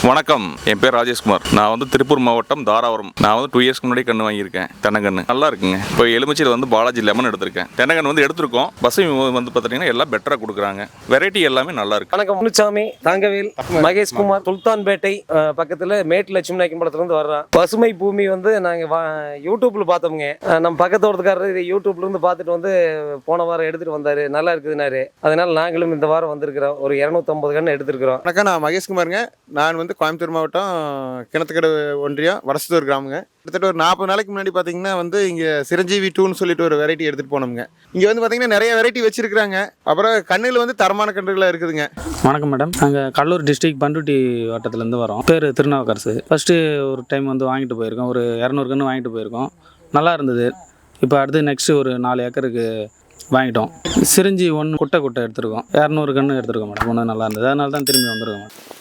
வணக்கம், என் பேர் ராஜேஷ்குமார். நான் வந்து திருப்பூர் மாவட்டம் தாராபுரம். நான் வந்து 2 இயர்ஸ்க்கு முன்னாடி கன்று வாங்கியிருக்கேன். தென்னங்கன்று நல்லா இருக்குங்க. இப்போ எலுமிச்சியில் வந்து பாலாஜி லெமன் எடுத்திருக்கேன். தென்னங்கன்று வந்து எடுத்திருக்கோம். பசுமை வந்து பார்த்தீங்கன்னா எல்லாம் பெட்டராக கொடுக்குறாங்க. வெரைட்டி எல்லாமே நல்லா இருக்கு. வணக்கம், முனுசாமி, தங்கவேல், மகேஷ்குமார், சுல்தான்பேட்டை பக்கத்தில் மேட்டு லட்சுமி நாயக்கம்பலத்துலேருந்து வர்றோம். பசுமை பூமி வந்து நாங்கள் யூடியூப்பில் பார்த்தோமுங்க. நம்ம பக்கத்து தோட்டத்துக்காரர் இது யூடியூப்லேருந்து பார்த்துட்டு வந்து போன வாரம் எடுத்துகிட்டு வந்தார். நல்லா இருக்குதுனாரு. அதனால் நாங்களும் இந்த வாரம் வந்திருக்கிறோம். ஒரு 250 கன்று எடுத்துருக்கிறோம். வணக்கம், நான் மகேஷ்குமாருங்க. நான் வந்து கோயம்புத்தூர் மாவட்டம் கிணத்துக்கடை ஒன்றியம் வரசத்தூர் கிராமங்க. கிட்டத்தட்ட ஒரு 40 நாளைக்கு முன்னாடி பார்த்தீங்கன்னா வந்து இங்கே சிரஞ்சீவி 2ன்னு சொல்லிட்டு ஒரு வெரைட்டி எடுத்துகிட்டு போனோம்ங்க. இங்கே வந்து பார்த்தீங்கன்னா நிறைய வெரைட்டி வச்சுருக்குறாங்க. அப்புறம் கண்ணில் வந்து தரமான கன்றுகளாக இருக்குதுங்க. வணக்கம் மேடம், நாங்கள் கடலூர் டிஸ்ட்ரிக்ட் பண்ருட்டி வட்டத்துலேருந்து வரோம். பேர் திருநாவுக்கரசு. ஃபஸ்ட்டு ஒரு டைம் வந்து வாங்கிட்டு போயிருக்கோம். ஒரு 200 கன்று வாங்கிட்டு போயிருக்கோம். நல்லா இருந்தது. இப்போ அடுத்து நெக்ஸ்ட்டு ஒரு 4 ஏக்கருக்கு வாங்கிட்டோம். சிரஞ்சி 1 குட்டை எடுத்துருக்கோம். 200 கன்று எடுத்துருக்கோம் மேடம். ஒன்று நல்லா இருந்தது. அதனால தான் திரும்பி வந்துருக்கோம் மேடம்.